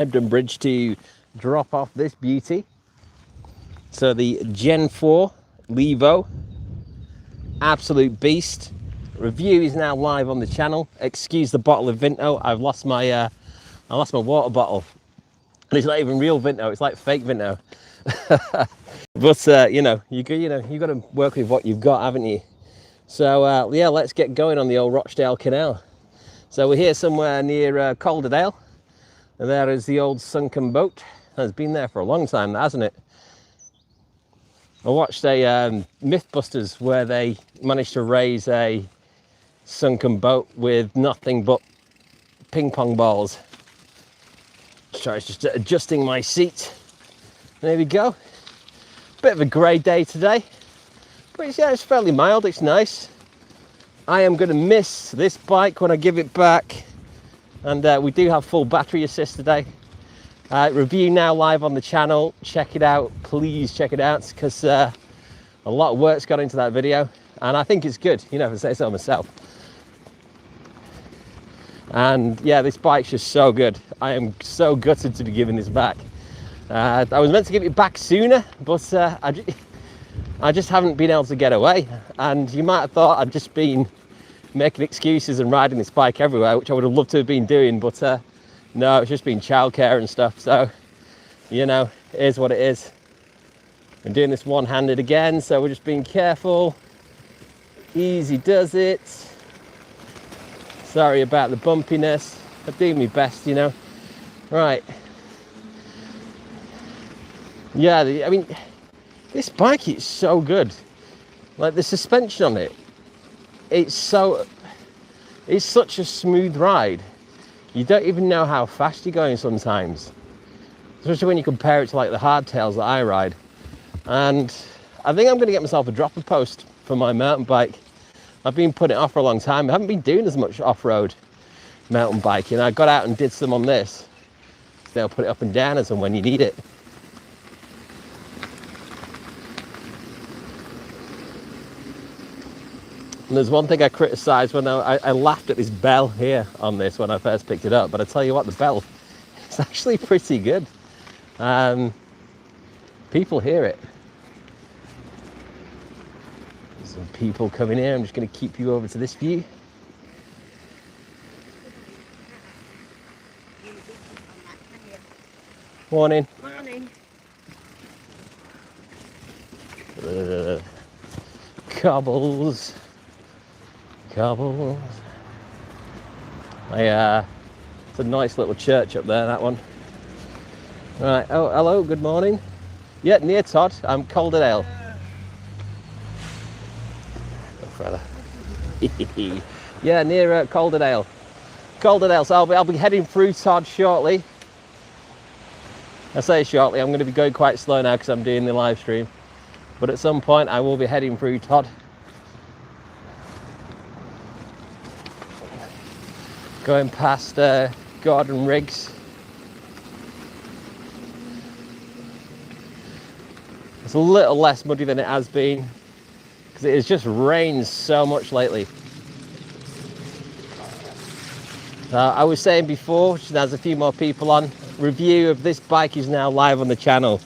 Hebden Bridge to drop off this beauty. So the Gen 4 Levo, absolute beast. Review is now live on the channel. Excuse the bottle of Vinto. I lost my water bottle, and it's not even real Vinto. It's like fake Vinto. But you know, you got to work with what you've got, haven't you? So yeah, let's get going on the old Rochdale Canal. So we're here somewhere near Calderdale, and there is the old sunken boat. It's been there for a long time, hasn't it? I watched a Mythbusters where they managed to raise a sunken boat with nothing but ping pong balls. So I was just adjusting my seat. There we go. Bit of a grey day today, but yeah, it's fairly mild. It's nice. I am going to miss this bike when I give it back, and we do have full battery assist today. Review now live on the channel. Check it out, please check it out, because a lot of work's gone into that video, and I think it's good, you know, if I say so myself. And yeah, this bike's just so good. I am so gutted to be giving this back. I was meant to give it back sooner, but I just haven't been able to get away. And you might have thought I'd just been making excuses and riding this bike everywhere, which I would have loved to have been doing, but no, it's just been childcare and stuff. So, you know, it is what it is. I'm doing this one-handed again, so we're just being careful. Easy does it. Sorry about the bumpiness. I do my best, you know. Right. Yeah, I mean, this bike is so good. Like the suspension on it, it's such a smooth ride. You don't even know how fast you're going sometimes, especially when you compare it to like the hardtails that I ride. And I think I'm going to get myself a dropper post for my mountain bike. I've been putting it off for a long time. I haven't been doing as much off-road mountain biking. I got out and did some on this. They'll put it up and down as and when you need it. And there's one thing I criticised when I laughed at this bell here on this when I first picked it up, but I tell you what, the bell is actually pretty good. People hear it. There's some people coming here. I'm just going to keep you over to this view. Morning. Morning. Cobbles. It's a nice little church up there, that one. Right, oh, hello, good morning. Yeah, near Todd, I'm Calderdale. Oh, fella. Yeah, near Calderdale. So I'll be heading through Todd shortly. I say shortly, I'm going to be going quite slow now because I'm doing the live stream. But at some point I will be heading through Todd. Going past Gordon Riggs. It's a little less muddy than it has been because it has just rained so much lately. I was saying before, there's a few more people on. Review of this bike is now live on the channel.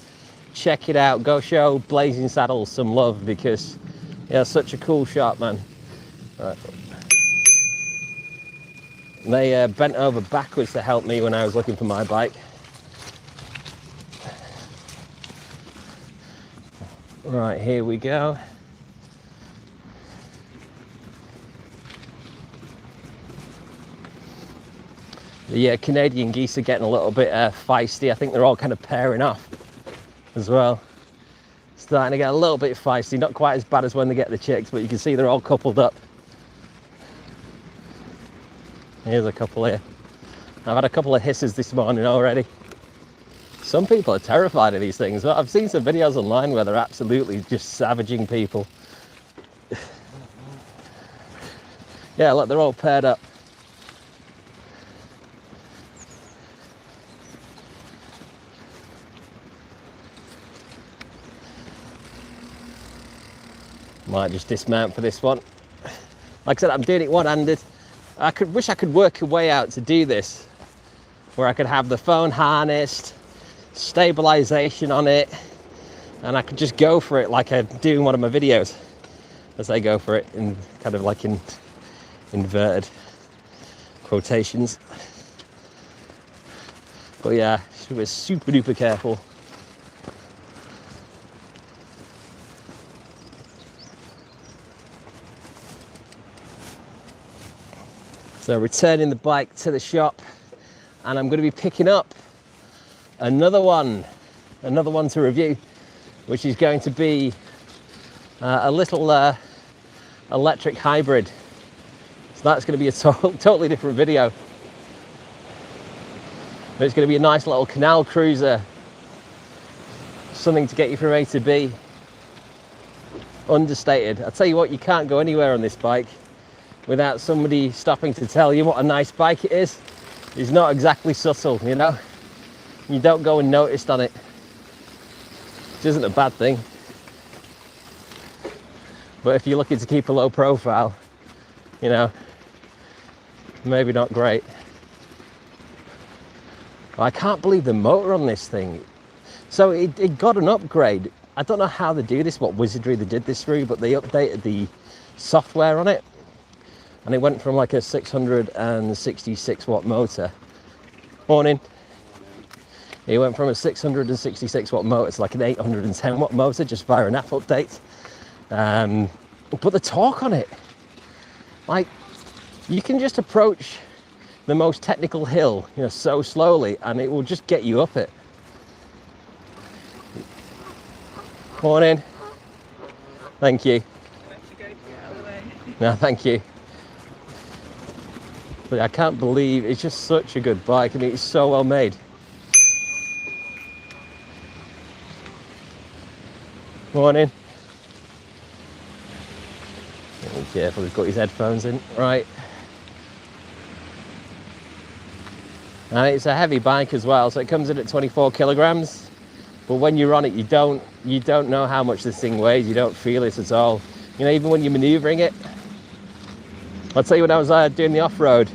Check it out. Go show Blazing Saddles some love because yeah, such a cool shot, man. Right. They bent over backwards to help me when I was looking for my bike. Right, here we go. The Canadian geese are getting a little bit feisty. I think they're all kind of pairing off as well. Starting to get a little bit feisty. Not quite as bad as when they get the chicks, but you can see they're all coupled up. Here's a couple here. I've had a couple of hisses this morning already. Some people are terrified of these things. I've seen some videos online where they're absolutely just savaging people. Yeah, look, they're all paired up. Might just dismount for this one. Like I said, I'm doing it one-handed. Wish I could work a way out to do this where I could have the phone harnessed, stabilization on it, and I could just go for it like I do in one of my videos, as I go for it in kind of like in inverted quotations. But yeah, she was super duper careful. So returning the bike to the shop, and I'm going to be picking up another one to review, which is going to be a little electric hybrid. So that's going to be a totally different video. But it's going to be a nice little canal cruiser, something to get you from A to B. Understated. I'll tell you what, you can't go anywhere on this bike without somebody stopping to tell you what a nice bike it is. It's not exactly subtle, you know. You don't go unnoticed on it, which isn't a bad thing. But if you're looking to keep a low profile, you know, maybe not great. I can't believe the motor on this thing. So it got an upgrade. I don't know how they do this, what wizardry they did this through, but they updated the software on it. And it went from like a 666 watt motor. Morning. It went from a 666 watt motor to like an 810 watt motor just via an app update. But the torque on it, like, you can just approach the most technical hill, you know, so slowly, and it will just get you up it. Morning. Thank you. No, thank you. But I can't believe it's just such a good bike. I mean, it's so well made. Morning. Be careful, he's got his headphones in. Right. And it's a heavy bike as well, so it comes in at 24 kilograms. But when you're on it, you don't know how much this thing weighs. You don't feel it at all. You know, even when you're manoeuvring it. I'll tell you, when I was doing the off-road,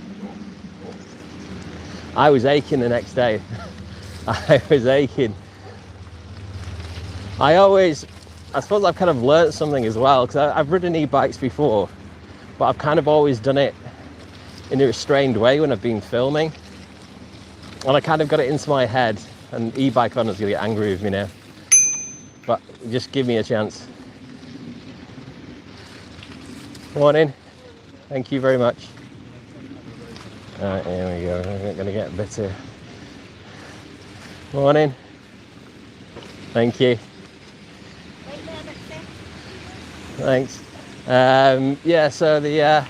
I was aching the next day. I was aching. I suppose I've kind of learnt something as well, because I've ridden e-bikes before, but I've kind of always done it in a restrained way when I've been filming. And I kind of got it into my head, and e-bike owners are going to get angry with me now. But just give me a chance. Morning. Thank you very much. Alright, here we go. I'm going to get a bit of... Morning. Thank you. Thanks. Yeah, so so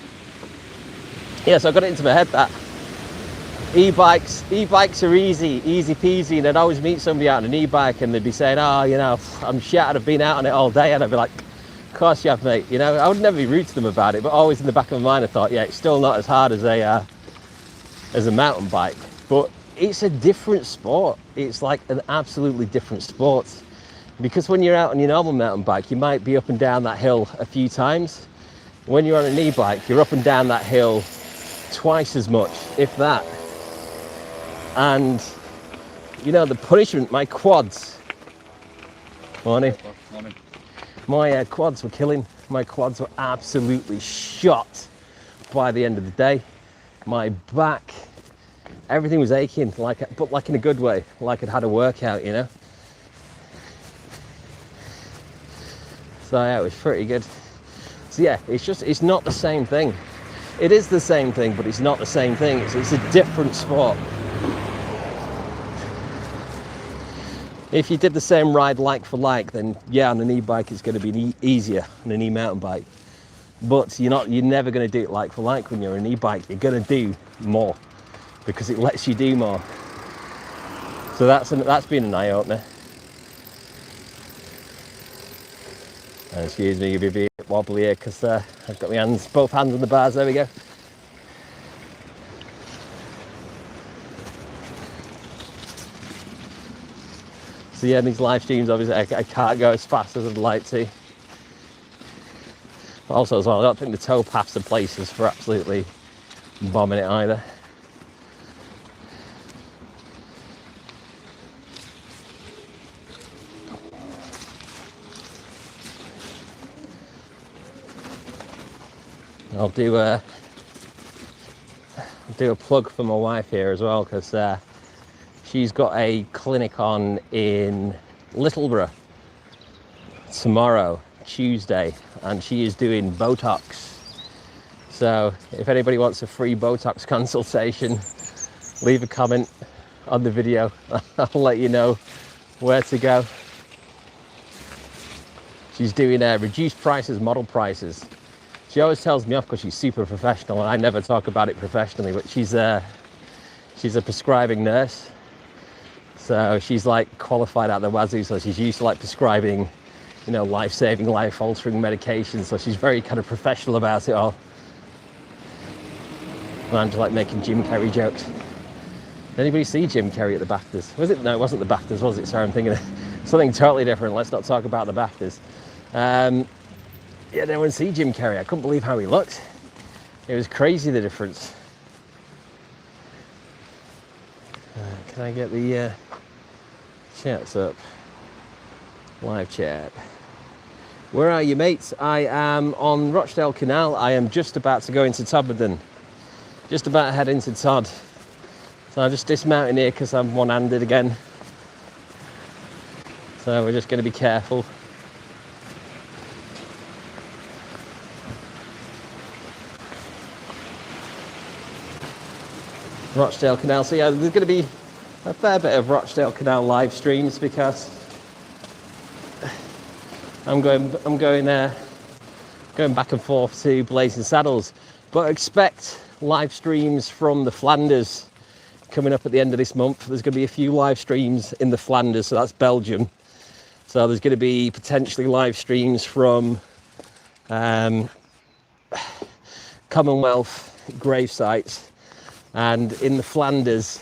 I got it into my head that e-bikes are easy peasy, and I'd always meet somebody out on an e-bike and they'd be saying, oh, you know, I'm shattered, I've been out on it all day, and I'd be like, of course you have, mate. You know, I would never be rude to them about it, but always in the back of my mind I thought, yeah, it's still not as hard as a mountain bike, but it's a different sport. It's like an absolutely different sport, because when you're out on your normal mountain bike, you might be up and down that hill a few times. When you're on an e-bike, you're up and down that hill twice as much, if that. And you know, the punishment, my quads. Morning. Morning. My quads were killing. My quads were absolutely shot by the end of the day. My back, everything was aching, but like in a good way, like I'd had a workout, you know. So yeah, it was pretty good. So yeah, it's not the same thing. It is the same thing, but it's not the same thing. It's a different sport. If you did the same ride like for like, then yeah, on an e-bike it's going to be easier than an e-mountain bike. But you're never going to do it like for like when you're on an e-bike. You're going to do more because it lets you do more. So that's been an eye-opener. Excuse me, you'll be a bit wobbly here because I've got my both hands on the bars. There we go. So yeah, these live streams, obviously I can't go as fast as I'd like to. But also as well, I don't think the tow paths are places for absolutely bombing it either. I'll do a plug for my wife here as well, because she's got a clinic on in Littleborough tomorrow, Tuesday, and she is doing Botox. So if anybody wants a free Botox consultation, leave a comment on the video. I'll let you know where to go. She's doing reduced prices, model prices. She always tells me off because she's super professional, and I never talk about it professionally, but she's a prescribing nurse. So she's like qualified out the wazoo, so she's used to like prescribing, you know, life-saving, life-altering medications. So she's very kind of professional about it all. And I'm just like making Jim Carrey jokes. Did anybody see Jim Carrey at the BAFTAs? Was it? No, it wasn't the BAFTAs, was it? Sorry, I'm thinking of something totally different. Let's not talk about the BAFTAs. Yeah, no one see Jim Carrey. I couldn't believe how he looked. It was crazy, the difference. Can I get the chats up? Live chat. Where are you, mates? I am on Rochdale Canal. I am just about to go into Todmorden. Just about to head into Todd. So I'm just dismounting here because I'm one-handed again. So we're just going to be careful. Rochdale Canal. So yeah, there's going to be a fair bit of Rochdale Canal live streams because I'm going back and forth to Blazing Saddles, but expect live streams from the Flanders coming up at the end of this month. There's going to be a few live streams in the Flanders, so that's Belgium. So there's going to be potentially live streams from Commonwealth grave sites. And in the Flanders,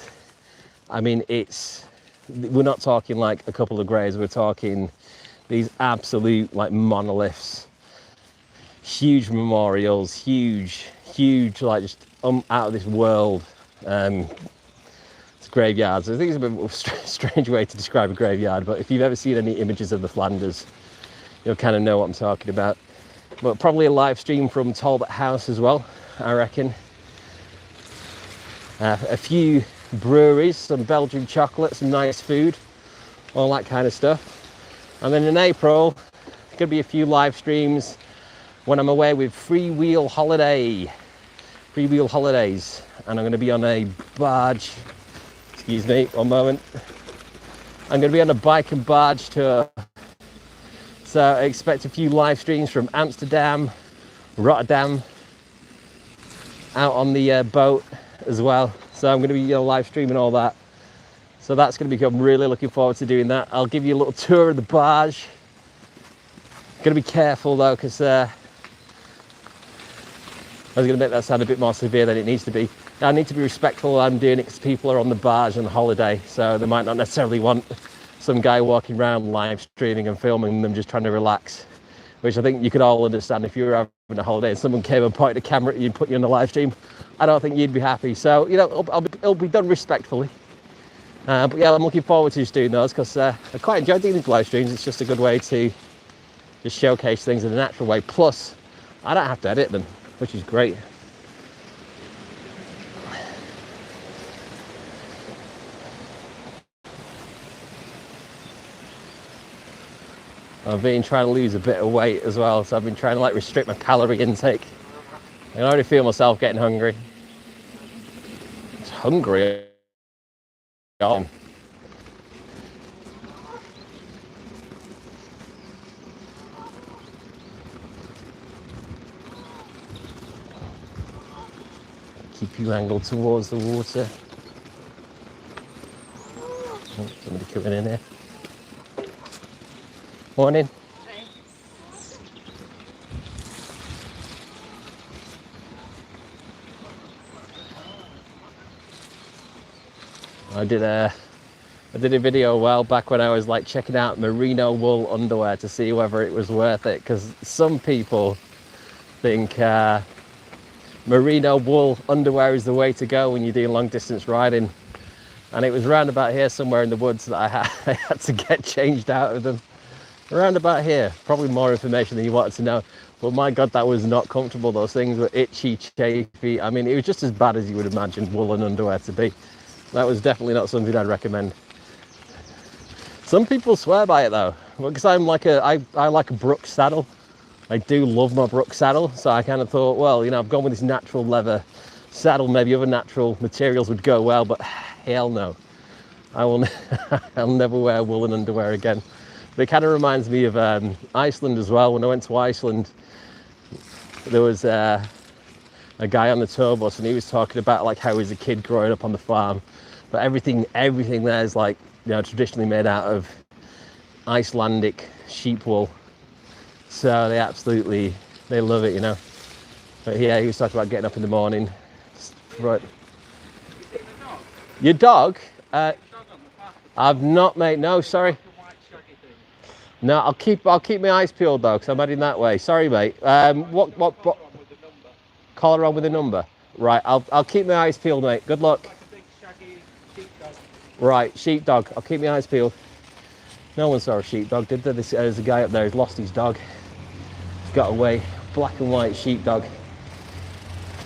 I mean, we're not talking like a couple of graves, we're talking these absolute like monoliths, huge memorials, huge, like just out of this world graveyards. I think it's a bit of a strange way to describe a graveyard, but if you've ever seen any images of the Flanders, you'll kind of know what I'm talking about. But probably a live stream from Talbot House as well, I reckon. A few breweries, some Belgian chocolate, some nice food, all that kind of stuff. And then in April, there's going to be a few live streams when I'm away with Freewheel Holidays. And I'm going to be on a barge. Excuse me, one moment. I'm going to be on a bike and barge tour. So I expect a few live streams from Amsterdam, Rotterdam, out on the boat as well. So I'm going to be live streaming all that. So that's going to become really looking forward to doing that. I'll give you a little tour of the barge. Going to be careful though, because I was going to make that sound a bit more severe than it needs to be. I need to be respectful. I'm doing it because people are on the barge on holiday, so they might not necessarily want some guy walking around live streaming and filming them just trying to relax, which I think you could all understand. If you were having a holiday and someone came and pointed a camera at you and put you on the live stream, I don't think you'd be happy. So, you know, it'll be done respectfully. But yeah, I'm looking forward to just doing those because I quite enjoy doing these live streams. It's just a good way to just showcase things in a natural way. Plus, I don't have to edit them, which is great. I've been trying to lose a bit of weight as well, so I've been trying to like restrict my calorie intake. I can already feel myself getting hungry. It's hungry. Keep you angled towards the water. Oh, somebody coming in here. Morning. Hi. I did a video a while back when I was like checking out merino wool underwear to see whether it was worth it, because some people think merino wool underwear is the way to go when you're doing long distance riding, and it was round about here somewhere in the woods that I had to get changed out of them. Around about here, probably more information than you wanted to know. But my God, that was not comfortable. Those things were itchy, chafy. I mean, it was just as bad as you would imagine woolen underwear to be. That was definitely not something I'd recommend. Some people swear by it though, because I like a Brooks saddle. I do love my Brooks saddle, so I kind of thought, well, you know, I've gone with this natural leather saddle. Maybe other natural materials would go well, but hell no. I will. I'll never wear woolen underwear again. But it kind of reminds me of Iceland as well. When I went to Iceland, there was a guy on the tour bus, and he was talking about like how he was a kid growing up on the farm, but everything there is like, you know, traditionally made out of Icelandic sheep wool. So they love it, you know. But yeah, he was talking about getting up in the morning. Right. Your dog? I've not, mate. No, sorry. No, I'll keep my eyes peeled though, because I'm heading that way. Sorry, mate. What? Collar on with a number. Right. I'll keep my eyes peeled, mate. Good luck. Right, sheepdog. I'll keep my eyes peeled. No one saw a sheepdog, did they? There's a guy up there who's lost his dog. He's got away. Black and white sheepdog.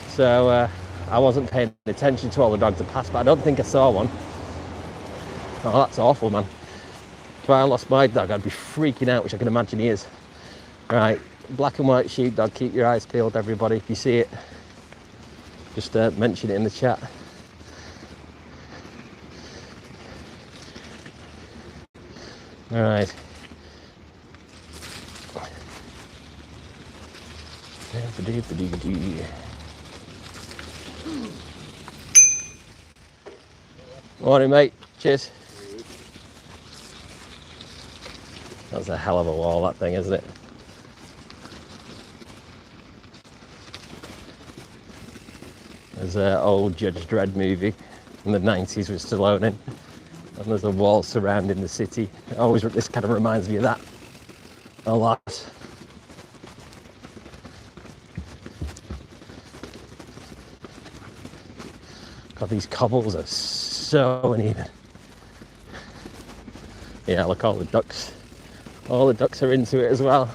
So I wasn't paying attention to all the dogs that passed, but I don't think I saw one. Oh, that's awful, man. If I lost my dog, I'd be freaking out, which I can imagine he is. Right, black and white sheepdog. Keep your eyes peeled, everybody. If you see it, just mention it in the chat. All right. Morning, mate. Cheers. That's a hell of a wall, that thing, isn't it? There's an old Judge Dredd movie in the 90s with Stallone in. And there's a wall surrounding the city. This kind of reminds me of that a lot. God, these cobbles are so uneven. Yeah, look, all the ducks are into it as well.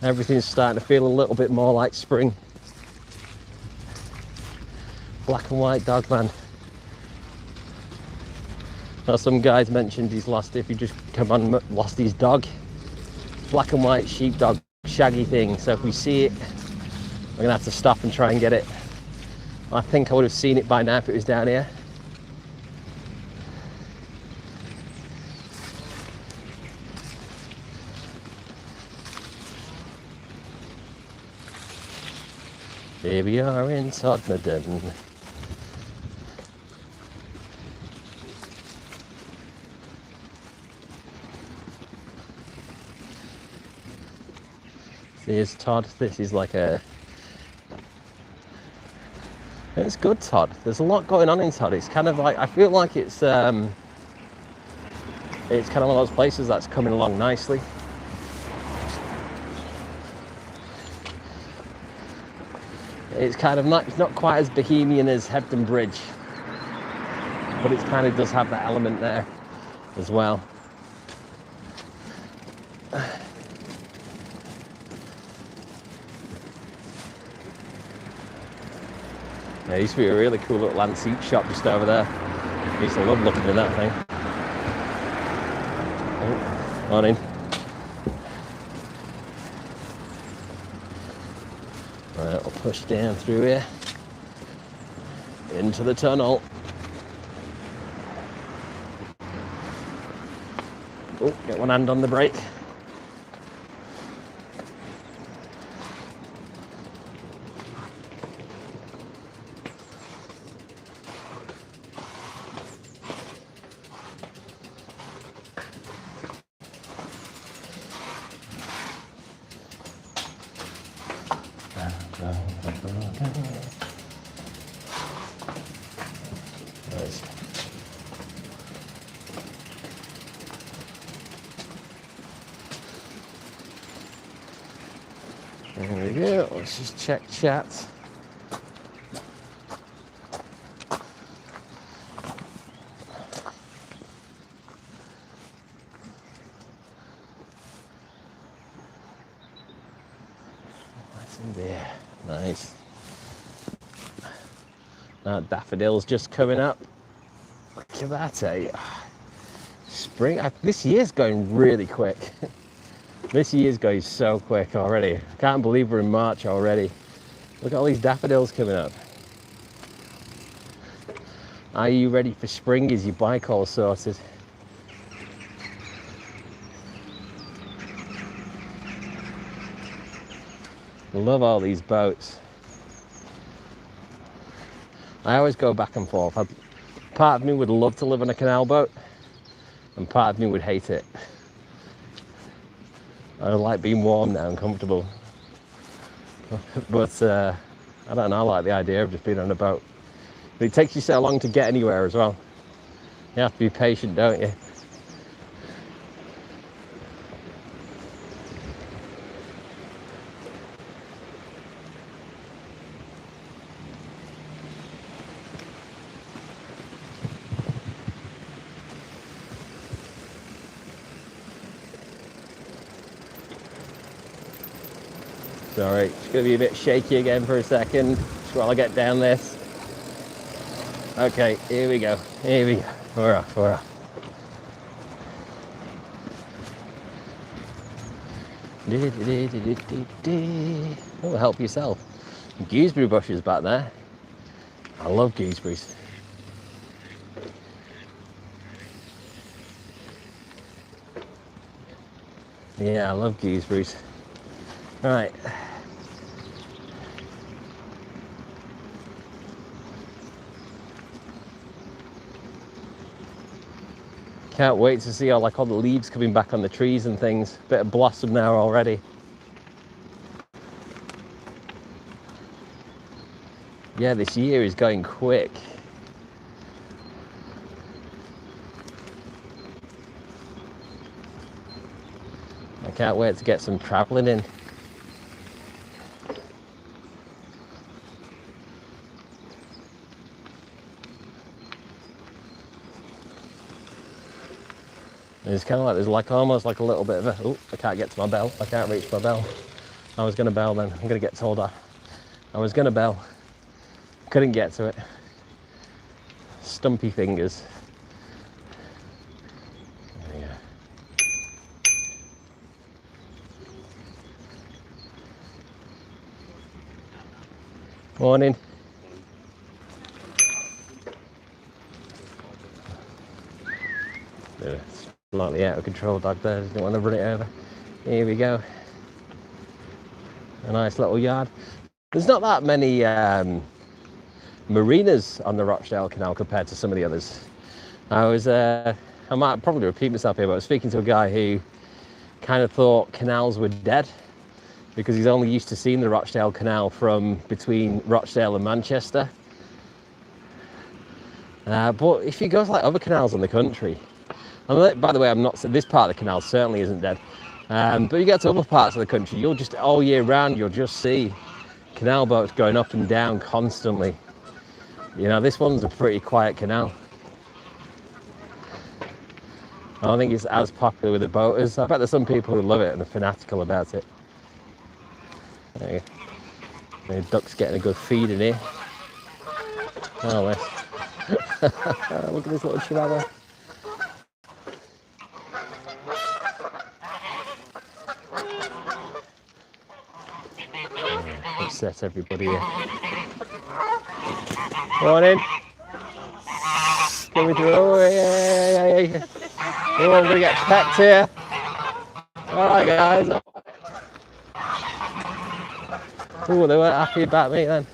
Everything's starting to feel a little bit more like spring. Black and white dog, man. Now, some guys mentioned if he just lost his dog. Black and white sheepdog, shaggy thing. So if we see it, we're gonna have to stop and try and get it. I think I would have seen it by now if it was down here. Here we are in Todmorden. Here's Todd. This is like it's good, Todd. There's a lot going on in Todd. It's kind of like, I feel like it's kind of one of those places that's coming along nicely. It's kind of not, it's not quite as Bohemian as Hebden Bridge, but it kind of does have that element there as well. There used to be a really cool little antique shop just over there. I used to love looking at that thing. Oh, morning. Right, I'll push down through here into the tunnel. Oh, get one hand on the brake. There we go, let's just check chat. Yeah, nice. Now daffodils just coming up. Look at that, eh? Spring. This year's going really quick. This year's going so quick already. I can't believe we're in March already. Look at all these daffodils coming up. Are you ready for spring? Is your bike all sorted? I love all these boats. I always go back and forth. Part of me would love to live on a canal boat, and part of me would hate it. I like being warm now and comfortable. But I don't know, I like the idea of just being on a boat. But it takes you so long to get anywhere as well. You have to be patient, don't you? Sorry, it's going to be a bit shaky again for a second, just while I get down this. Okay, here we go, here we go. We're off, we're off. Oh, help yourself. Gooseberry bushes back there. I love gooseberries. Yeah, I love gooseberries. Right. Can't wait to see all the leaves coming back on the trees and things. Bit of blossom now already. Yeah, this year is going quick. I can't wait to get some travelling in. It's kind of like, there's almost like a little bit of a, oh, I can't get to my bell. I can't reach my bell. I was going to bell then. I'm going to get told off. I was going to bell. Couldn't get to it. Stumpy fingers. There we go. Morning. Slightly out of control dog there, doesn't want to run it over. Here we go. A nice little yard. There's not that many marinas on the Rochdale Canal compared to some of the others. I might probably repeat myself here, but I was speaking to a guy who kind of thought canals were dead because he's only used to seeing the Rochdale Canal from between Rochdale and Manchester. But if you go to other canals in the country, by the way, I'm not. This part of the canal certainly isn't dead. But you get to other parts of the country, you'll just all year round, you'll just see canal boats going up and down constantly. You know, this one's a pretty quiet canal. I don't think it's as popular with the boaters. I bet there's some people who love it and are fanatical about it. There you go. The duck's getting a good feed in here. Oh, look at this little chihuahua. Upset everybody here. Morning. Coming through. Oh, yeah. Oh, I'm gonna get pecked here. Alright, guys. Oh, they weren't happy about me then.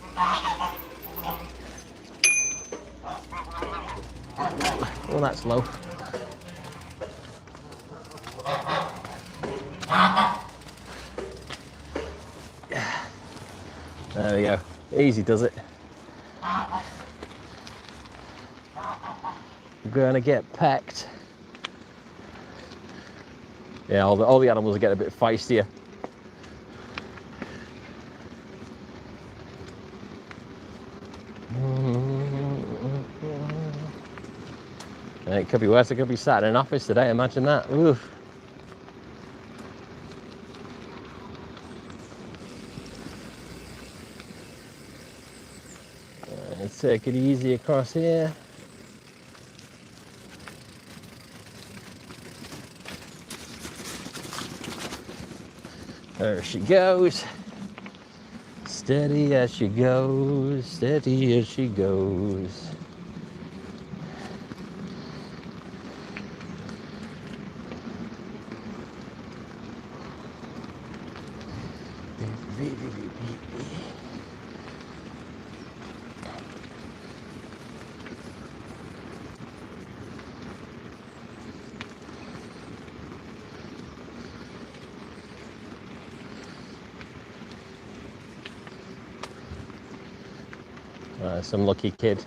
Oh, that's low. There we go. Easy does it. We're gonna get pecked. Yeah, all the animals are getting a bit feistier. And it could be worse. It could be sat in an office today. Imagine that. Oof. take it easy across here. There she goes. Steady as she goes, steady as she goes. Some lucky kid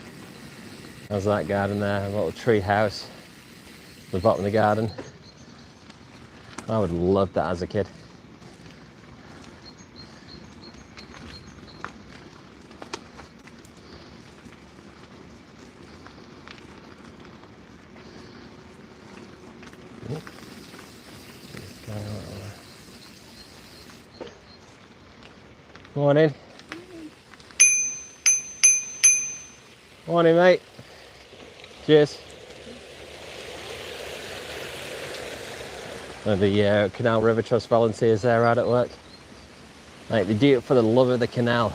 has that garden there, a little tree house at the bottom of the garden. I would love that as a kid. Morning. Morning, mate. Cheers. And the Canal River Trust volunteers there out at work. Like, they do it for the love of the canal.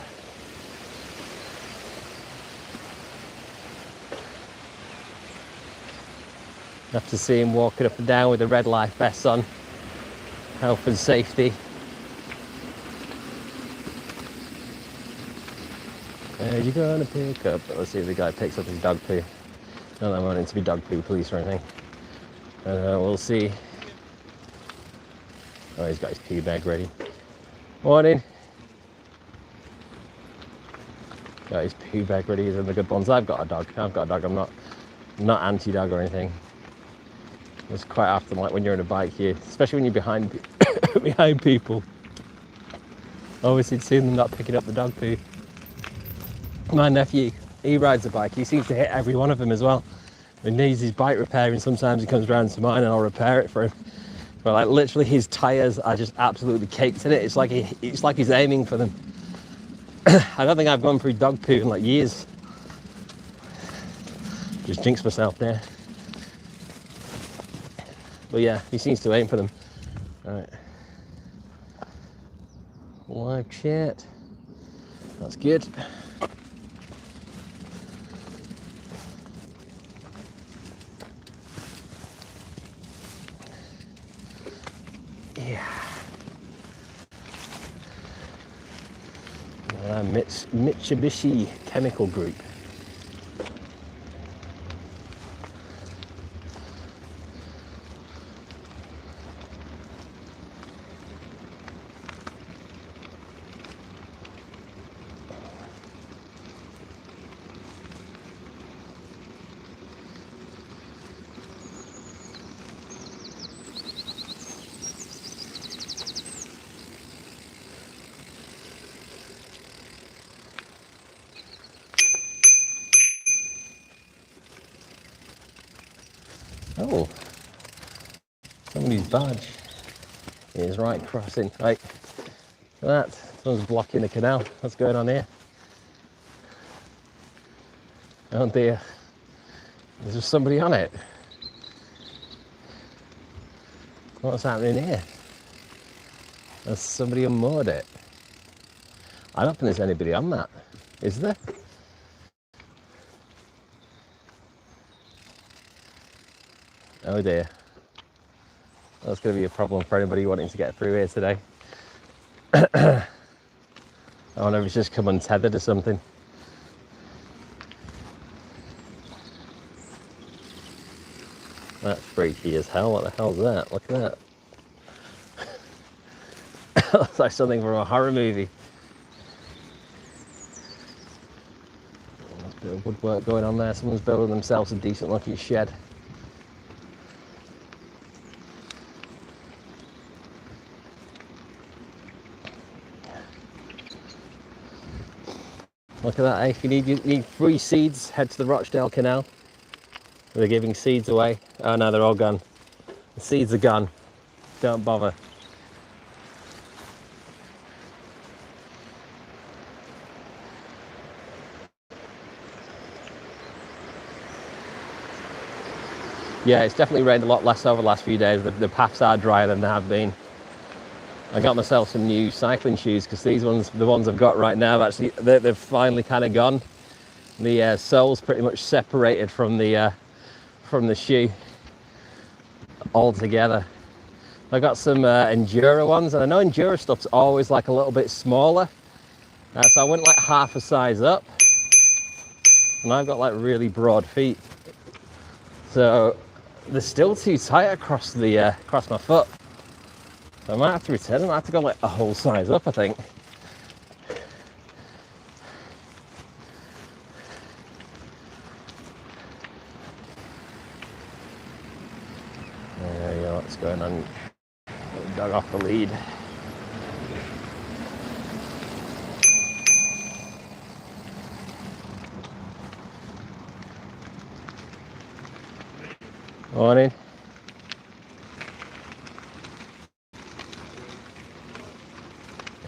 Have to see him walking up and down with the red life vests on. Health and safety. You're gonna pick up. Let's see if the guy picks up his dog poo. Not that I'm wanting to be dog poo police or anything. We'll see. Oh, he's got his pee bag ready. Morning. Got his pee bag ready. He's in the good ones. I've got a dog. I'm not anti-dog or anything. It's quite often like when you're on a bike here, especially when you're behind behind people. Obviously, seeing them not picking up the dog poo. My nephew, he rides a bike. He seems to hit every one of them as well. He needs his bike repairing. Sometimes he comes round to mine and I'll repair it for him. But like literally, his tyres are just absolutely caked in it. It's like he's aiming for them. I don't think I've gone through dog poo in like years. Just jinxed myself there. But yeah, he seems to aim for them. All right. Like shit. That's good. Yeah. Mitsubishi Chemical Group. Oh, somebody's badge is right crossing. Right, look at that. Someone's blocking the canal. What's going on here? Oh dear. Is there somebody on it? What's happening here? Has somebody unmoored it? I don't think there's anybody on that. Is there? Oh dear. That's going to be a problem for anybody wanting to get through here today. I wonder if it's just come untethered or something. That's freaky as hell. What the hell's that? Look at that. Looks like something from a horror movie. There's a bit of woodwork going on there. Someone's building themselves a decent looking shed. Look at that, eh? If you need free seeds, head to the Rochdale Canal. They're giving seeds away. Oh no, they're all gone. The seeds are gone. Don't bother. Yeah, it's definitely rained a lot less over the last few days. The paths are drier than they have been. I got myself some new cycling shoes because these ones, the ones I've got right now, actually they've finally kind of gone. The sole's pretty much separated from the shoe altogether. I got some Enduro ones, and I know Enduro stuff's always like a little bit smaller, so I went like half a size up, and I've got like really broad feet, so they're still too tight across my foot. So I might have to return them. I have to go like a whole size up, I think. There you go, what's going on? Dog off the lead. Morning.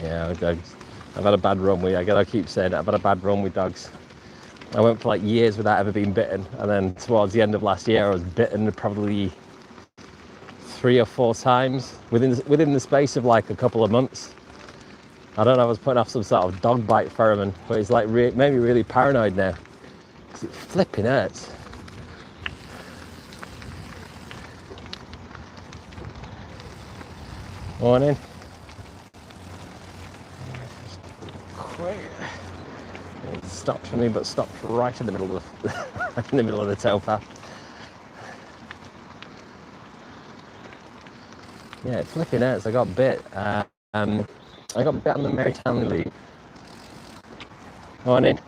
Yeah, dogs. I've had a bad run with, I gotta keep saying that, I've had a bad run with dogs. I went for like years without ever being bitten, and then towards the end of last year I was bitten probably 3 or 4 times within the space of like a couple of months. I don't know, I was putting off some sort of dog bite pheromone, but it's like made me really paranoid now, because it flipping hurts. Morning. It stopped for me, but stopped right in the middle of the towpath. Yeah, it flipping hurts. I got bit. I got bit on the Mary Townley Loop. Morning.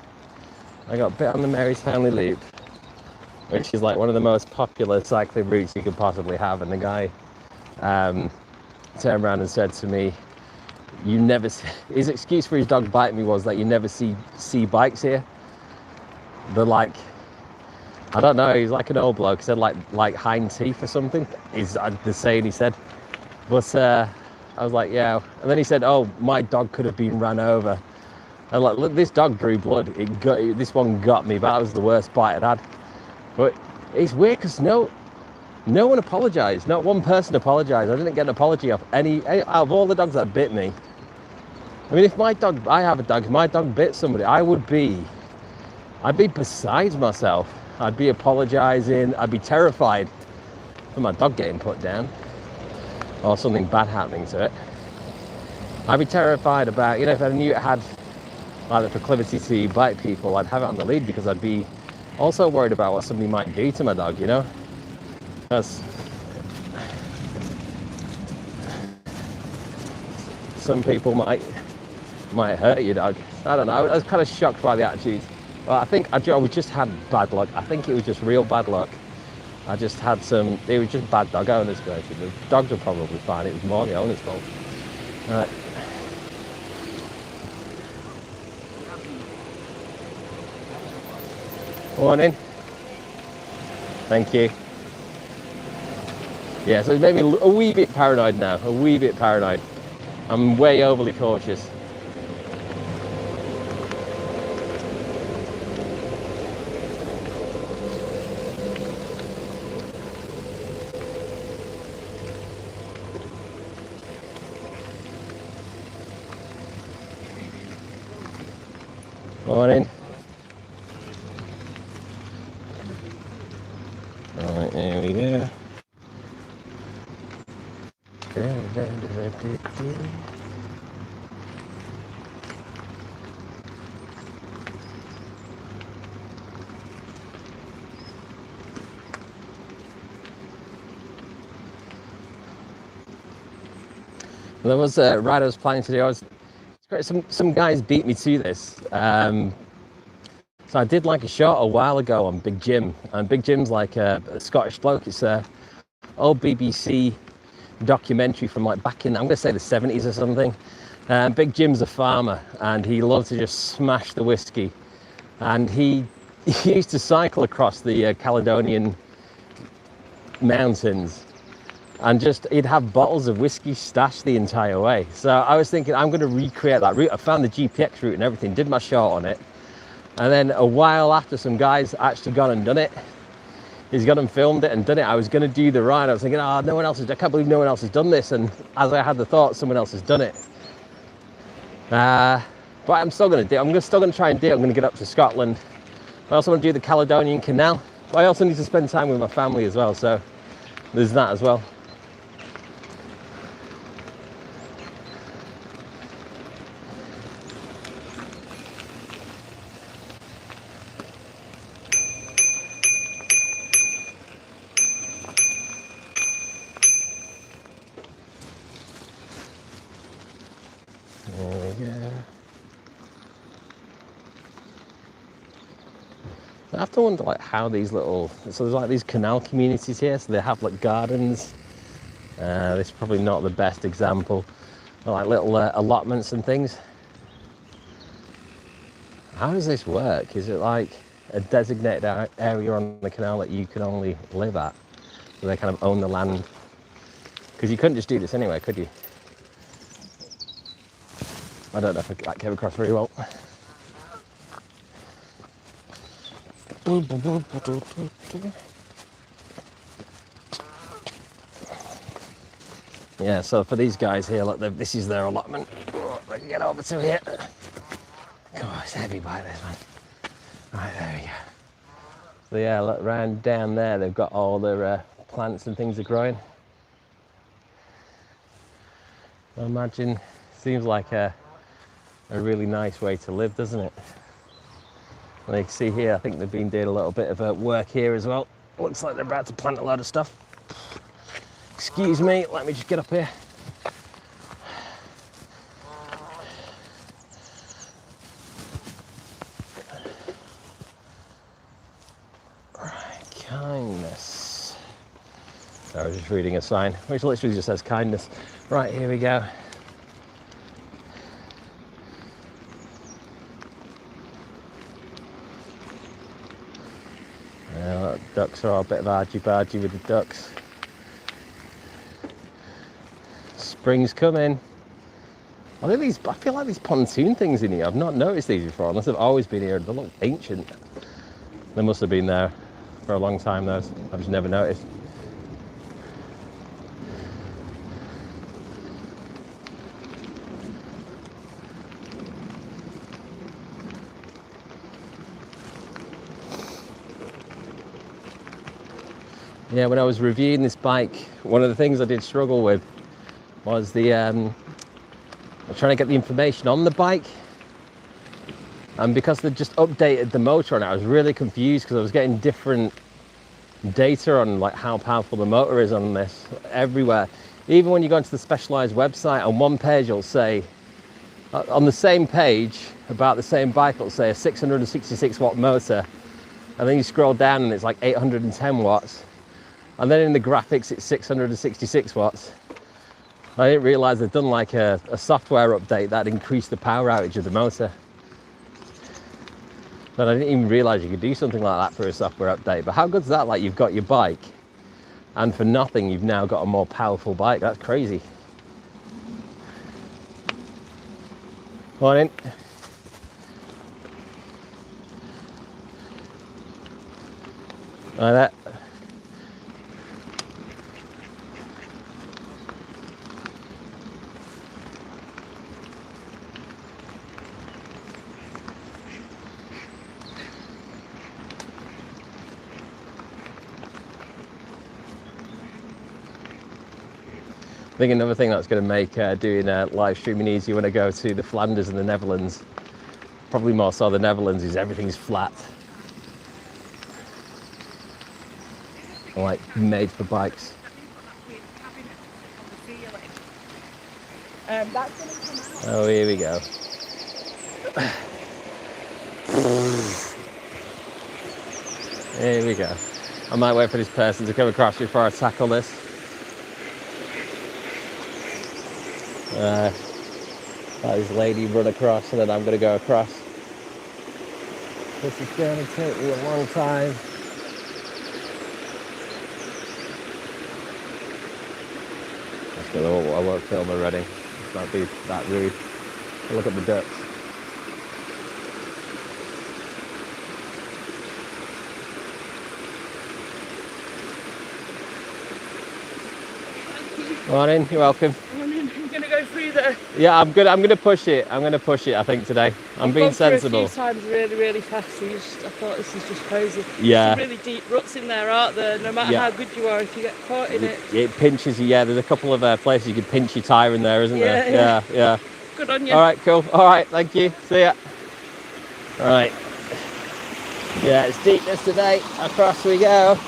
I got bit on the Mary Townley Loop, which is like one of the most popular cycling routes you could possibly have. And the guy turned around and said to me, "You never see," his excuse for his dog biting me was that you never see bikes here. They're like, I don't know, he's like an old bloke. He said like hind teeth or something. Is the saying he said. But I was like, yeah. And then he said, "Oh, my dog could have been ran over." And like, look, this dog drew blood. This one got me, but that was the worst bite I'd had. But it's weird because no one apologised. Not one person apologised. I didn't get an apology off any out of all the dogs that bit me. I mean, I have a dog, if my dog bit somebody, I'd be beside myself. I'd be apologising. I'd be terrified for my dog getting put down or something bad happening to it. I'd be terrified about, if I knew it had like the proclivity to bite people, I'd have it on the lead, because I'd be also worried about what somebody might do to my dog, Because some people might hurt your dog. I don't know. I was kind of shocked by the attitude. Well, I think I just had bad luck. I think it was just real bad luck. I just had it was just bad dog owners, basically. The dogs were probably fine. It was more the owner's fault. Morning. Thank you. Yeah, so it made me a wee bit paranoid now. A wee bit paranoid. I'm way overly cautious. Morning. Alright, there we go. There was a ride I was planning to do. Some guys beat me to this. So I did like a shot a while ago on Big Jim, and Big Jim's like a Scottish bloke. It's a old BBC documentary from like back in, I'm going to say the 70s or something. Big Jim's a farmer, and he loved to just smash the whiskey. And he used to cycle across the Caledonian mountains, and he'd have bottles of whiskey stashed the entire way. So I was thinking, I'm going to recreate that route. I found the GPX route and everything, did my shot on it. And then a while after, some guys actually gone and done it. he's gone and filmed it and done it. I was going to do the ride. I was thinking, oh, no one else has, I can't believe no one else has done this. And as I had the thought, someone else has done it. But I'm still going to do it. I'm still going to try and do it. I'm going to get up to Scotland. I also want to do the Caledonian Canal. But I also need to spend time with my family as well. So there's that as well. There we go. I have to wonder like how these little, so there's like these canal communities here, so they have like gardens. This is probably not the best example, but like little allotments and things. How does this work? Is it like a designated area on the canal that you can only live at? So they kind of own the land? Because you couldn't just do this anyway, could you? I don't know if that came across very well. Yeah, so for these guys here, look, this is their allotment. Oh, I can get over to here. God, it's heavy by this one. Right, there we go. So yeah, look, round down there, they've got all their plants and things are growing. I imagine, seems like a really nice way to live, doesn't it? And you can see here, I think they've been doing a little bit of work here as well. Looks like they're about to plant a lot of stuff. Excuse me, let me just get up here. Right, kindness. I was just reading a sign, which literally just says kindness. Right, here we go. Ducks are all a bit of argy-bargy with the ducks. Spring's coming. I feel like these pontoon things in here, I've not noticed these before, unless they've always been here. They look ancient. They must have been there for a long time, those. I've just never noticed. Yeah, when I was reviewing this bike, one of the things I did struggle with was trying to get the information on the bike. And because they just updated the motor on it, I was really confused because I was getting different data on like how powerful the motor is on this everywhere. Even when you go into the Specialized website, on one page it'll say, on the same page about the same bike, it'll say a 666 watt motor. And then you scroll down and it's like 810 watts. And then in the graphics, it's 666 watts. I didn't realize they'd done like a software update that increased the power outage of the motor. But I didn't even realize you could do something like that for a software update. But how good's that? Like you've got your bike and for nothing, you've now got a more powerful bike. That's crazy. Morning. Like that. I think another thing that's going to make doing live streaming easy when I go to the Flanders and the Netherlands, probably more so the Netherlands, is everything's flat. Like made for bikes. Oh, here we go. Here we go. I might wait for this person to come across before I tackle this. Let this lady run across and then I'm going to go across. This is going to take me a long time. I won't film already. It's not be that rude. Look at the ducks. Morning, you're welcome. Morning. I'm going to go through there. Yeah, I'm good. I'm going to push it. I think, today. I'm being sensible. I've gone through a few times really fast. I thought this is just crazy. Yeah. There's some really deep ruts in there, aren't there? No matter how good you are, if you get caught in it. It pinches you, yeah. There's a couple of places you can pinch your tyre in there, isn't there? Yeah. Good on you. All right, cool. All right, thank you. See ya. All right. Yeah, it's deepness today. Across we go.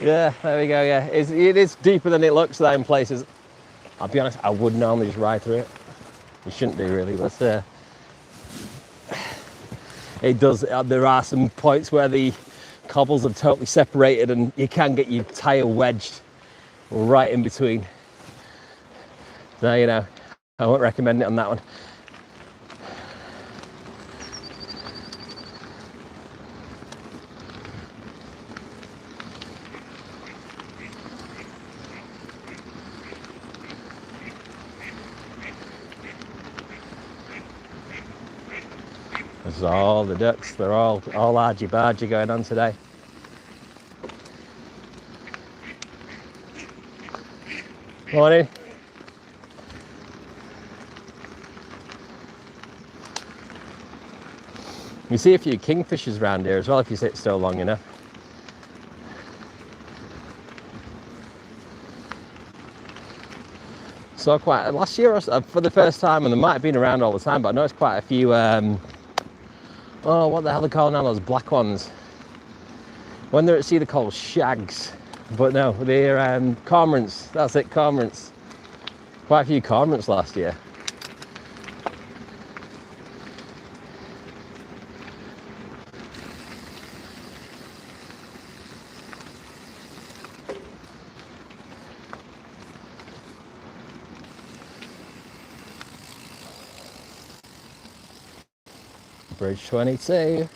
Yeah, there we go. Yeah, it is deeper than it looks though in places. I'll be honest, I would normally just ride through it. You shouldn't do really, but it does. There are some points where the cobbles are totally separated, and you can get your tyre wedged right in between. So you know, I won't recommend it on that one. This is all the ducks. They're all argy-bargy going on today. Morning. You see a few kingfishers around here as well if you sit still long enough. So last year for the first time, and they might have been around all the time, but I noticed quite a few oh, what the hell are they called now, those black ones? When they're at sea, they're called shags. But no, they're cormorants. That's it, cormorants. Quite a few cormorants last year. Bridge 22.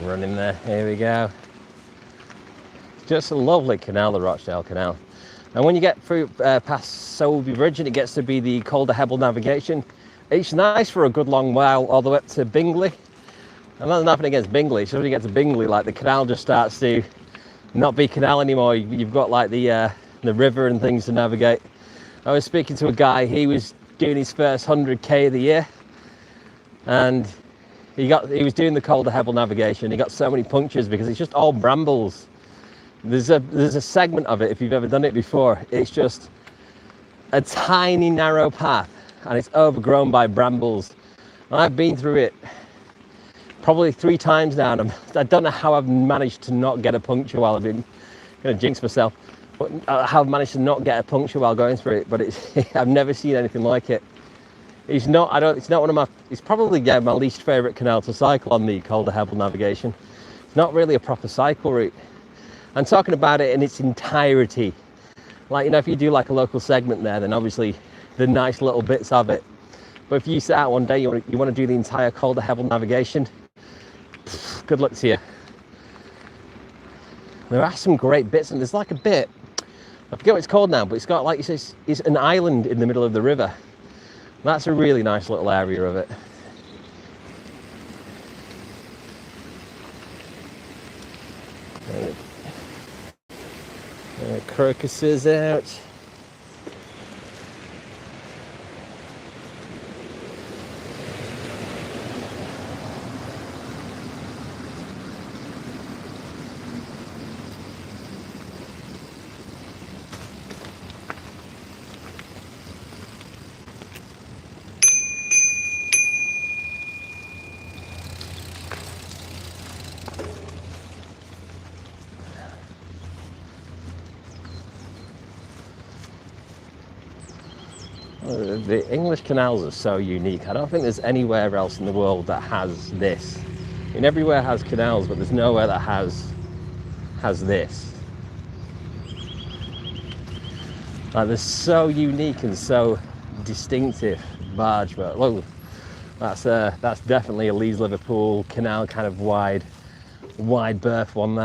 Running there, here we go. Just a lovely canal, the Rochdale Canal. And when you get through past Sowerby Bridge and it gets to be the Calder Hebble navigation, it's nice for a good long while all the way up to Bingley. And there's nothing against Bingley, so when you get to Bingley, like the canal just starts to not be canal anymore. You've got like the river and things to navigate. I was speaking to a guy, he was doing his first 100k of the year, and he was doing the Calder Hebble navigation. He got so many punctures because it's just all brambles. There's a segment of it, if you've ever done it before, it's just a tiny narrow path and it's overgrown by brambles. And I've been through it probably 3 times now, and I don't know how I've managed to not get a puncture while I've been going to jinx myself, but how I've managed to not get a puncture while going through it. But I've never seen anything like it. It's not one of my, it's probably my least favourite canal to cycle on the Calder Hebble navigation. It's not really a proper cycle route. I'm talking about it in its entirety. Like, you know, if you do like a local segment there, then obviously the nice little bits of it. But if you set out one day, you want to do the entire Calder Hebble navigation, good luck to you. There are some great bits, and there's like a bit, I forget what it's called now, but it's got, like you say, it's an island in the middle of the river. That's a really nice little area of it. Crocuses out. The English canals are so unique. I don't think there's anywhere else in the world that has this. I mean, everywhere has canals, but there's nowhere that has this. Like, they're so unique and so distinctive barge. But look, that's definitely a Leeds Liverpool canal kind of wide berth one.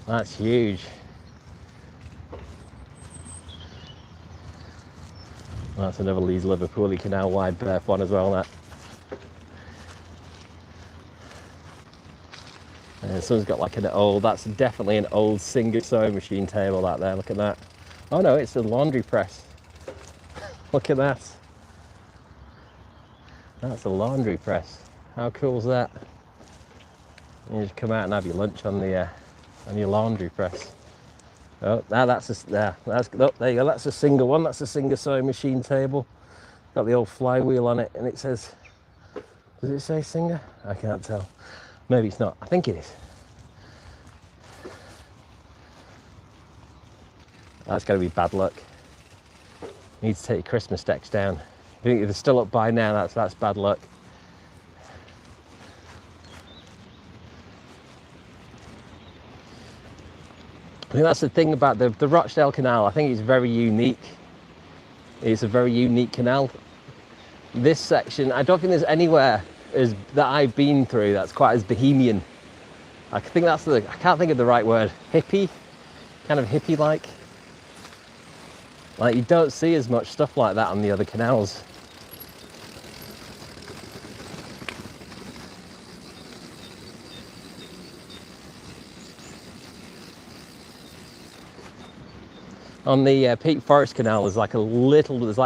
That's huge. That's another Leeds Liverpool canal wide berth one as well. That. And someone's got like that's definitely an old Singer sewing machine table out there. Look at that. Oh no, it's a laundry press. Look at that. That's a laundry press. How cool is that? You just come out and have your lunch on your laundry press. Oh, now there you go. That's a Singer one. That's a Singer sewing machine table. Got the old flywheel on it, and it says, does it say Singer? I can't tell. Maybe it's not. I think it is. That's going to be bad luck. You need to take your Christmas decks down. I think if they're still up by now, that's bad luck. I think that's the thing about the Rochdale Canal. I think it's very unique. It's a very unique canal. This section, I don't think there's anywhere that I've been through that's quite as Bohemian. I think I can't think of the right word. Hippie, kind of hippie-like. Like, you don't see as much stuff like that on the other canals. On the Peak Forest Canal, there's like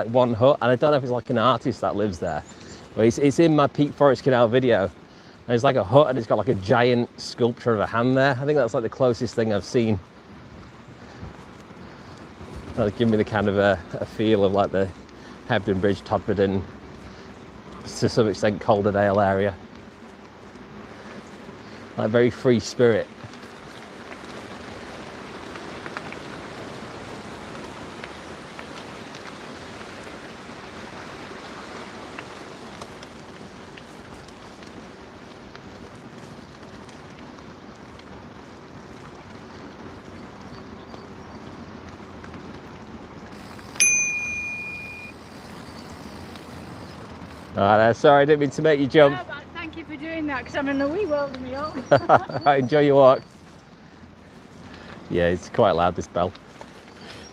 one hut, and I don't know if it's like an artist that lives there, but it's in my Peak Forest Canal video. And it's like a hut, and it's got like a giant sculpture of a hand there. I think that's like the closest thing I've seen. That'll give me the kind of a feel of like the Hebden Bridge, Todmorden, to some extent Calderdale area. Like very free spirit. Sorry, I didn't mean to make you jump. No, but thank you for doing that, because I'm in a wee world of my own. Right, enjoy your walk. Yeah, it's quite loud, this bell.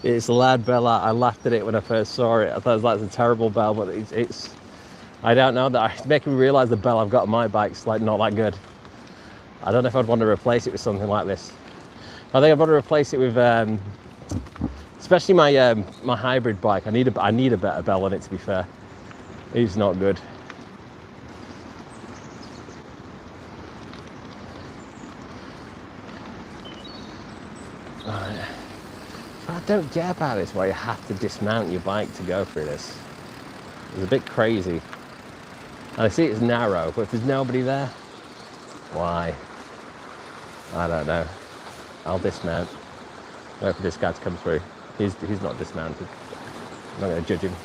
It's a loud bell. I laughed at it when I first saw it. I thought it was like a terrible bell, but it's I don't know, it's making me realise the bell I've got on my bike's like not that good. I don't know if I'd want to replace it with something like this. I think I'd want to replace it with, especially my hybrid bike. I need a better bell on it, to be fair. It's not good. Right. I don't get about this where you have to dismount your bike to go through this. It's a bit crazy. And I see it's narrow, but if there's nobody there, why? I don't know. I'll dismount. Wait for this guy to come through. He's not dismounted. I'm not going to judge him.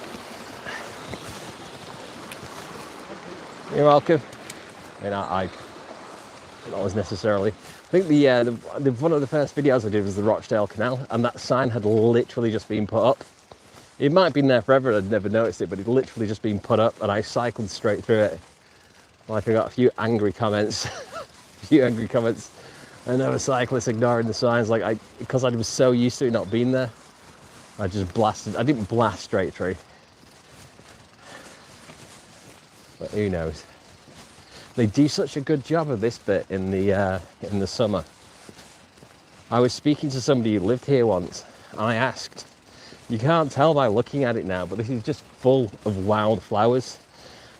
You're welcome. I mean, I not as necessarily. I think the one of the first videos I did was the Rochdale Canal, and that sign had literally just been put up. It might have been there forever and I'd never noticed it, but it literally just been put up, and I cycled straight through it. Like, I got a few angry comments, and there were cyclists ignoring the signs. Like, because I was so used to it not being there, I just blasted. I didn't blast straight through. But who knows? They do such a good job of this bit in the summer. I was speaking to somebody who lived here once, and I asked, you can't tell by looking at it now, but this is just full of wild flowers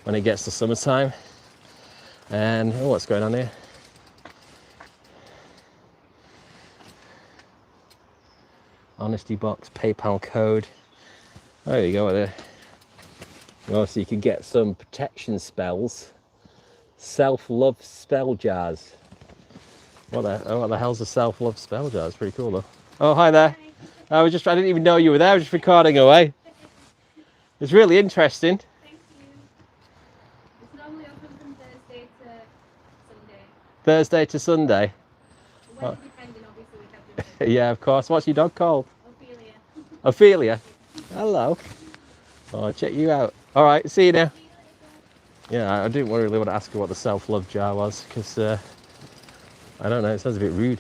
when it gets to summertime. And oh, what's going on here? Honesty box, PayPal code. There you go, there. Oh, so you can get some protection spells. Self-love spell jars. What the hell's a self-love spell jar? It's pretty cool though. Oh, hi there. Hi. I didn't even know you were there. I was just recording away. It's really interesting. Thank you. It's normally open from Thursday to Sunday. Thursday to Sunday. Weather depending, obviously, with everything. Yeah, of course. What's your dog called? Ophelia. Ophelia. Hello. Oh, I'll check you out. All right, see you now. See you later. Yeah, I didn't really want to ask her what the self-love jar was because I don't know. It sounds a bit rude.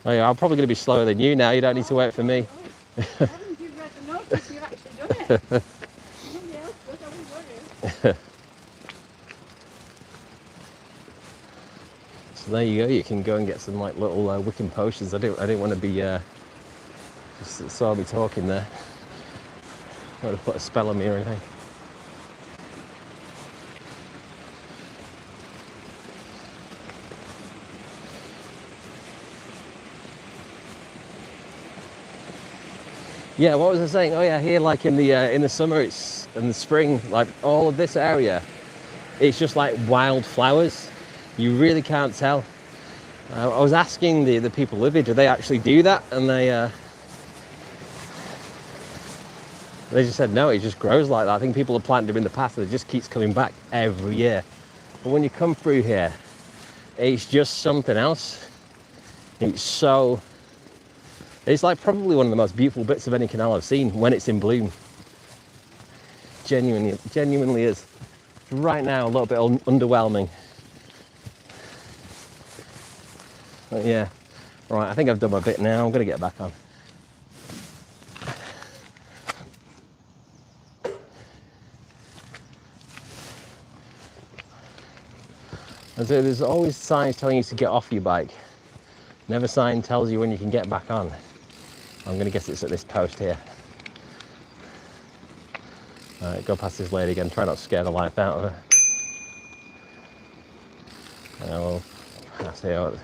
Oh, yeah, I'm probably going to be slower than you now. You don't need to wait for me. Haven't you read the notice? You've actually done it. Nobody else does, I was worried. So there you go. You can go and get some like little Wiccan potions. I didn't want to be just saw me talking there. I want to put a spell on me or anything. Yeah, what was I saying? Oh yeah, here like in the summer, it's in the spring, like all of this area, it's just like wild flowers. You really can't tell. I was asking the people living, do they actually do that? And they just said no, it just grows like that. I think people have planted them in the past and it just keeps coming back every year. But when you come through here, it's just something else. It's like probably one of the most beautiful bits of any canal I've seen when it's in bloom. Genuinely is. Right now, a little bit underwhelming. But yeah, right, I think I've done my bit now. I'm going to get back on. And so there's always signs telling you to get off your bike. Never sign tells you when you can get back on. I'm going to guess it's at this post here. All right, go past this lady again. Try not to scare the life out of her. Oh, that's it.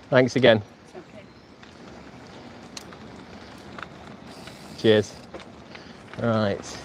Thanks again. It's okay. Cheers. All right.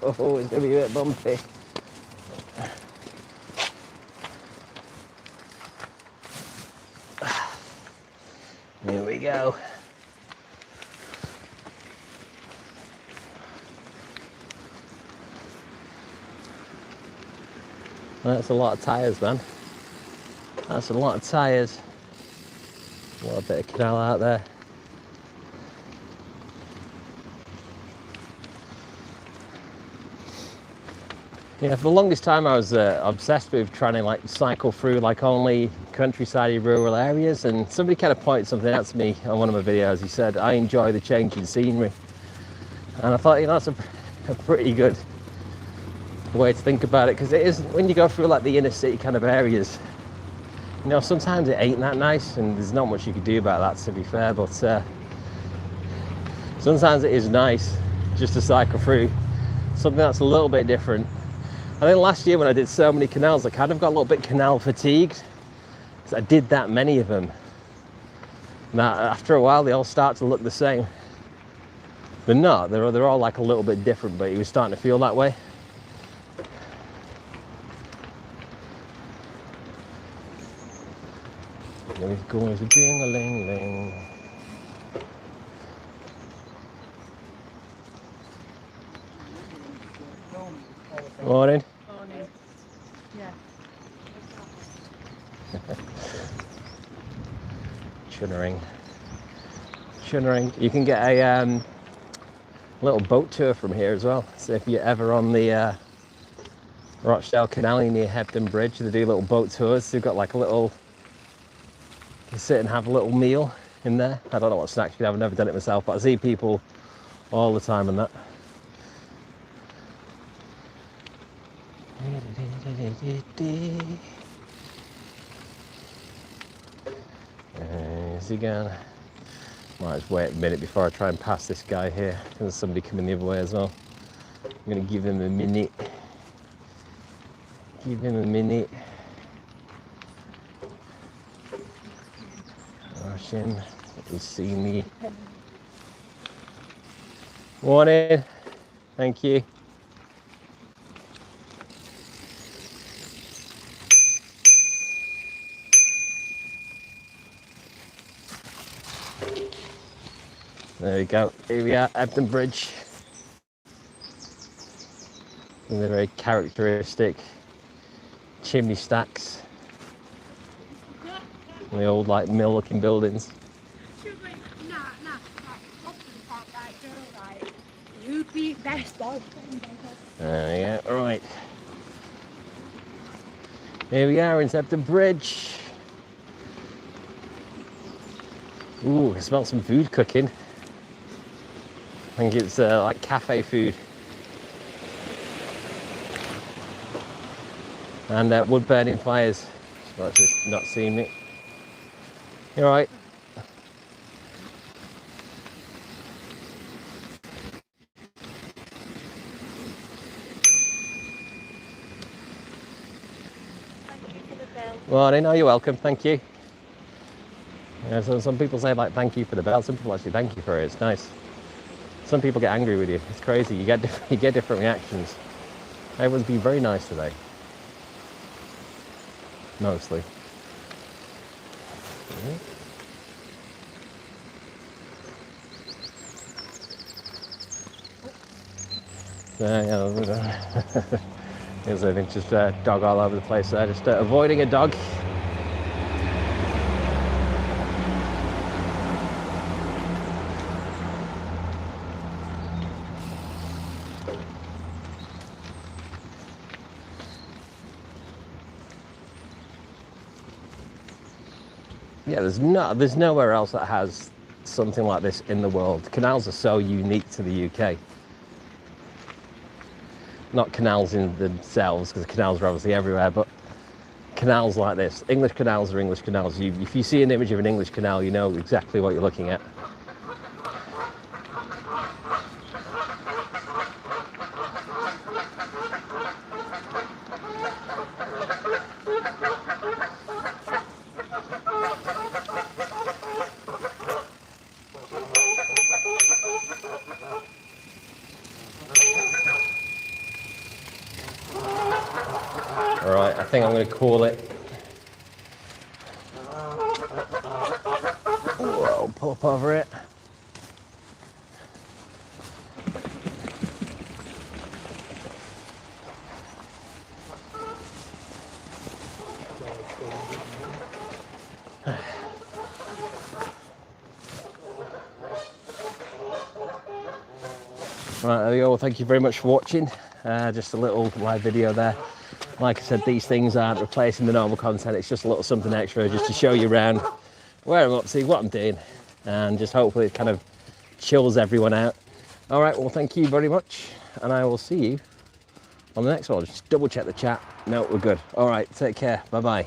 Oh, it's going to be a bit bumpy. Here we go. That's a lot of tyres, man. That's a lot of tyres. A little bit of canal out there. Yeah, for the longest time I was obsessed with trying to like cycle through like only countryside rural areas, and somebody kind of pointed something out to me on one of my videos. He said, I enjoy the change in scenery. And I thought, you know, that's a pretty good way to think about it, because it is, when you go through like the inner city kind of areas, you know, sometimes it ain't that nice and there's not much you can do about that, to be fair, but sometimes it is nice just to cycle through something that's a little bit different. I think last year when I did so many canals, I kind of got a little bit canal fatigued because I did that many of them. Now, after a while, they all start to look the same. They're not. They're all like a little bit different, but it was starting to feel that way. There it goes, ding-a-ling-ling. Morning. Morning. Yeah. Chunnering. You can get a little boat tour from here as well. So if you're ever on the Rochdale Canal near Hebden Bridge, they do little boat tours. They've got like a little, you can sit and have a little meal in there. I don't know what snacks you can have. I've never done it myself, but I see people all the time on that. he going? Might just wait a minute before I try and pass this guy here. There's somebody coming the other way as well. I'm going to give him a minute. Give him a minute. Rush him. Let me see me. Morning. Thank you. There we go. Here we are, Hebden Bridge. And the very characteristic chimney stacks. And the old like mill looking buildings. You'd be best boyfriend. There we go. Right. Here we are in Hebden Bridge. Ooh, I smell some food cooking. I think it's like cafe food. And wood burning fires. So that's just not seeing me. You all right? Thank you for the bell. Morning, oh, you're welcome, thank you. Yeah, so some people say like thank you for the bell, some people actually thank you for it, it's nice. Some people get angry with you, it's crazy, you get different reactions. Everyone's been very nice today. Mostly. There's I think just a dog all over the place there, just avoiding a dog. Yeah, there's nowhere else that has something like this in the world. Canals are so unique to the UK. Not canals in themselves, because canals are obviously everywhere, but canals like this. English canals are English canals. If you see an image of an English canal, you know exactly what you're looking at. All right, I think I'm going to call it. Whoa, pull up over it. Right, there we go. Well, thank you very much for watching. Just a little live video there. Like I said, these things aren't replacing the normal content. It's just a little something extra just to show you around where I'm up to, what I'm doing, and just hopefully it kind of chills everyone out. All right, well, thank you very much, and I will see you on the next one. Just double check the chat. No, we're good. All right, take care. Bye-bye.